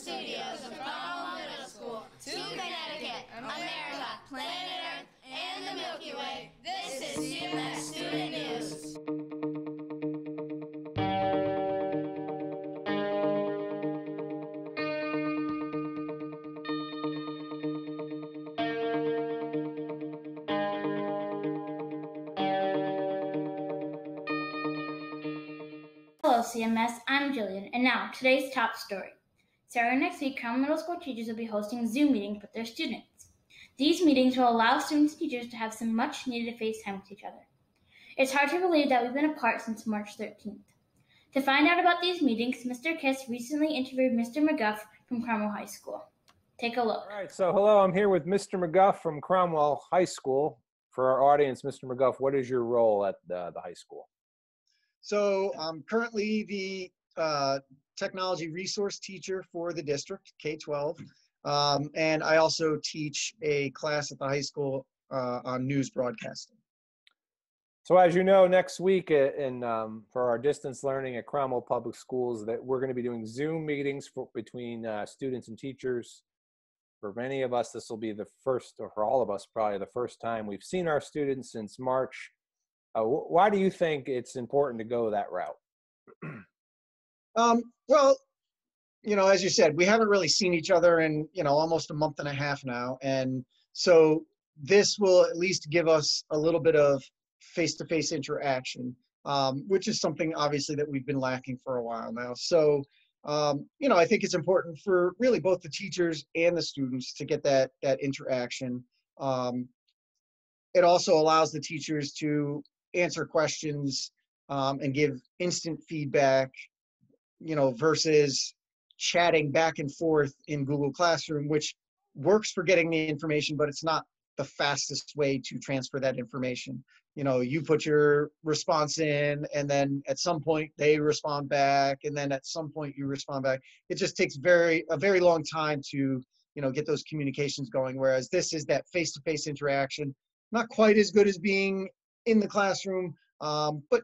studios of Cromwell Middle School to Connecticut, America, planet Earth, and the Milky Way. This is CMS Student News. Hello CMS, I'm Jillian, and now today's top story. Starting next week, Cromwell Middle School teachers will be hosting Zoom meetings with their students. These meetings will allow students and teachers to have some much needed face time with each other. It's hard to believe that we've been apart since March 13th. To find out about these meetings, Mr. Kiss recently interviewed Mr. McGuff from Cromwell High School. Take a look. All right, so hello, I'm here with Mr. McGuff from Cromwell High School. For our audience, Mr. McGuff, what is your role at the high school? So I'm currently the technology resource teacher for the district, K-12, and I also teach a class at the high school on news broadcasting. So as you know, next week for our distance learning at Cromwell Public Schools, that we're going to be doing Zoom meetings between students and teachers. For many of us, this will be the first, or for all of us, probably the first time we've seen our students since March. Why do you think it's important to go that route? Well, you know, as you said, we haven't really seen each other in, almost a month and a half now. And so this will at least give us a little bit of face-to-face interaction, which is something obviously that we've been lacking for a while now. So, I think it's important for really both the teachers and the students to get that interaction. It also allows the teachers to answer questions and give instant feedback, versus chatting back and forth in Google Classroom, which works for getting the information, but it's not the fastest way to transfer that information. You put your response in, and then at some point they respond back, and then at some point you respond back. It just takes a very long time to, get those communications going. Whereas this is that face-to-face interaction, not quite as good as being in the classroom, but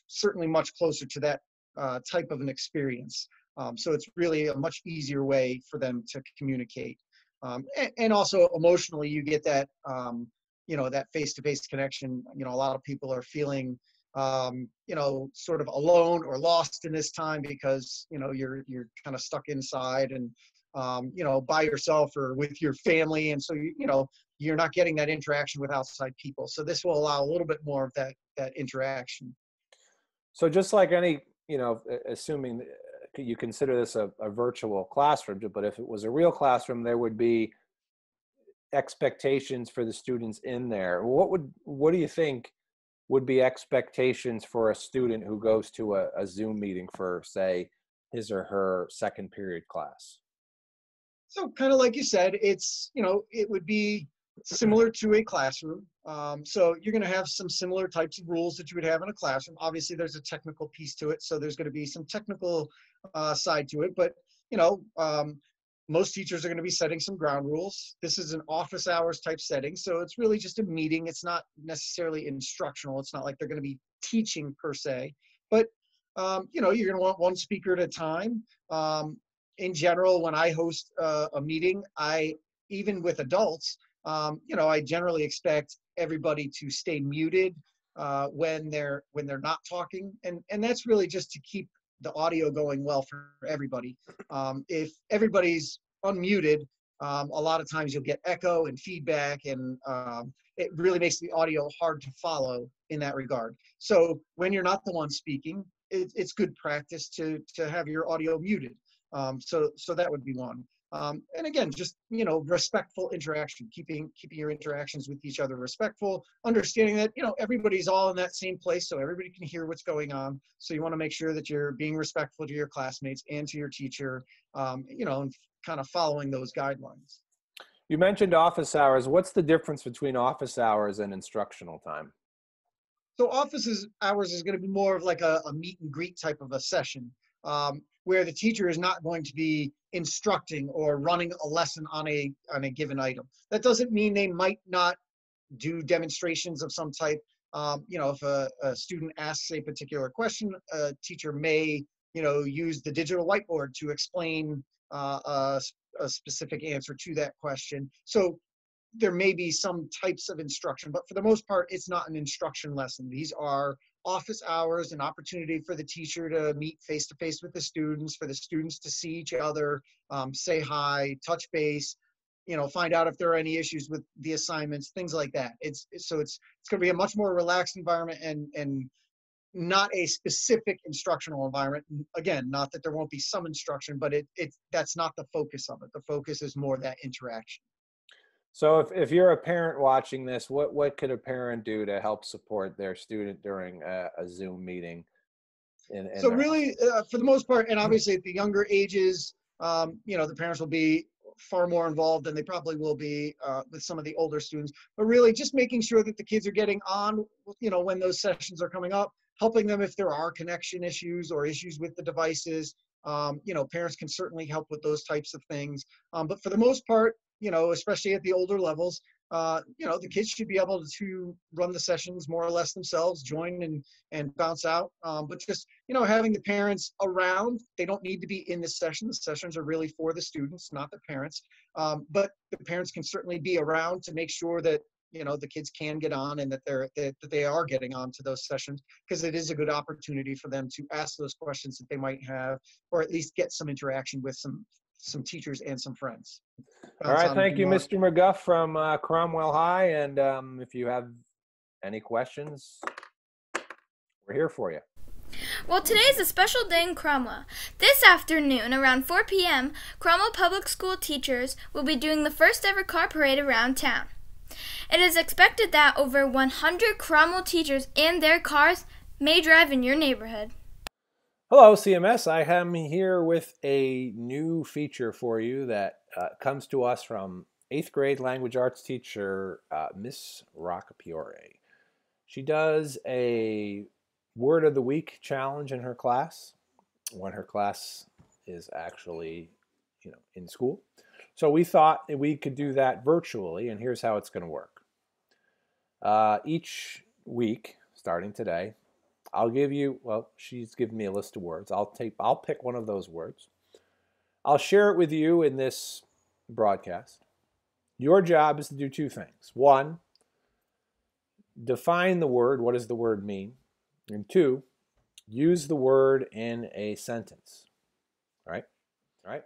certainly much closer to that type of an experience. So it's really a much easier way for them to communicate. And also emotionally, you get that, that face-to-face connection. A lot of people are feeling, sort of alone or lost in this time because, you're kind of stuck inside and, by yourself or with your family. And so, you're not getting that interaction with outside people. So this will allow a little bit more of that interaction. So just like any, assuming you consider this a virtual classroom, but if it was a real classroom, there would be expectations for the students in there. What do you think would be expectations for a student who goes to a Zoom meeting for, say, his or her second period class? So kind of like you said, it's, it would be similar to a classroom. So you're going to have some similar types of rules that you would have in a classroom. Obviously, there's a technical piece to it, so there's going to be some technical side to it. But, most teachers are going to be setting some ground rules. This is an office hours type setting, so it's really just a meeting. It's not necessarily instructional. It's not like they're going to be teaching per se. But, you're going to want one speaker at a time. In general, when I host a meeting, even with adults, I generally expect everybody to stay muted when they're not talking, and that's really just to keep the audio going well for everybody. If everybody's unmuted, a lot of times you'll get echo and feedback, and it really makes the audio hard to follow in that regard. So when you're not the one speaking, it's good practice to have your audio muted. So that would be one. And again, just, respectful interaction, keeping your interactions with each other respectful, understanding that, everybody's all in that same place, so everybody can hear what's going on. So you want to make sure that you're being respectful to your classmates and to your teacher, and kind of following those guidelines. You mentioned office hours. What's the difference between office hours and instructional time? So office hours is going to be more of like a meet and greet type of a session, where the teacher is not going to be instructing or running a lesson on a given item. That doesn't mean they might not do demonstrations of some type. If a student asks a particular question, a teacher may, use the digital whiteboard to explain a specific answer to that question. So there may be some types of instruction, but for the most part, it's not an instruction lesson. These are office hours, an opportunity for the teacher to meet face-to-face with the students, for the students to see each other, say hi, touch base, find out if there are any issues with the assignments, things like that. It's going to be a much more relaxed environment and not a specific instructional environment. Again, not that there won't be some instruction, but that's not the focus of it. The focus is more that interaction. So if you're a parent watching this, what could a parent do to help support their student during a Zoom meeting? So really, for the most part, and obviously at the younger ages, the parents will be far more involved than they probably will be with some of the older students. But really just making sure that the kids are getting on, when those sessions are coming up, helping them if there are connection issues or issues with the devices. Parents can certainly help with those types of things. But for the most part, especially at the older levels, the kids should be able to run the sessions more or less themselves, join and bounce out. But just, having the parents around, they don't need to be in the session. The sessions are really for the students, not the parents. But the parents can certainly be around to make sure that, the kids can get on and that they are getting on to those sessions, because it is a good opportunity for them to ask those questions that they might have, or at least get some interaction with some teachers and some friends. All right, thank you, Mr. McGuff from Cromwell High. And if you have any questions, we're here for you. Well, today is a special day in Cromwell. This afternoon, around 4 p.m., Cromwell Public School teachers will be doing the first ever car parade around town. It is expected that over 100 Cromwell teachers and their cars may drive in your neighborhood. Hello, CMS. I am here with a new feature for you that comes to us from 8th grade language arts teacher, Miss Roccapiore. She does a Word of the Week challenge in her class when her class is actually, in school. So we thought we could do that virtually, and here's how it's going to work. Each week, starting today, I'll give you, she's given me a list of words. I'll pick one of those words. I'll share it with you in this broadcast. Your job is to do two things. One, define the word. What does the word mean? And two, use the word in a sentence. All right? All right?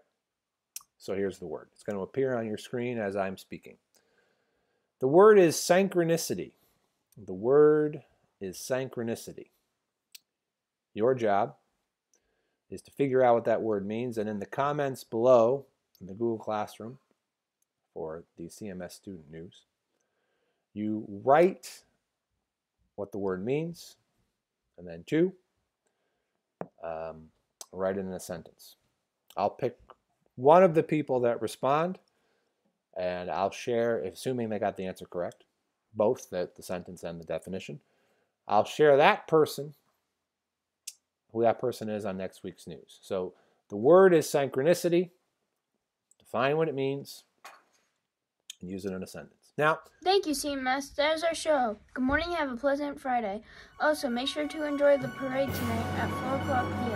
So here's the word. It's going to appear on your screen as I'm speaking. The word is synchronicity. The word is synchronicity. Your job is to figure out what that word means, and in the comments below in the Google Classroom for the CMS Student News, you write what the word means, and then two, write it in a sentence. I'll pick one of the people that respond, and I'll share, assuming they got the answer correct, both the sentence and the definition. I'll share that person, who that person is, on next week's news. So the word is synchronicity. Define what it means and use it in a sentence. Now, thank you, CMS. That is our show. Good morning. Have a pleasant Friday. Also, make sure to enjoy the parade tonight at 4 o'clock p.m.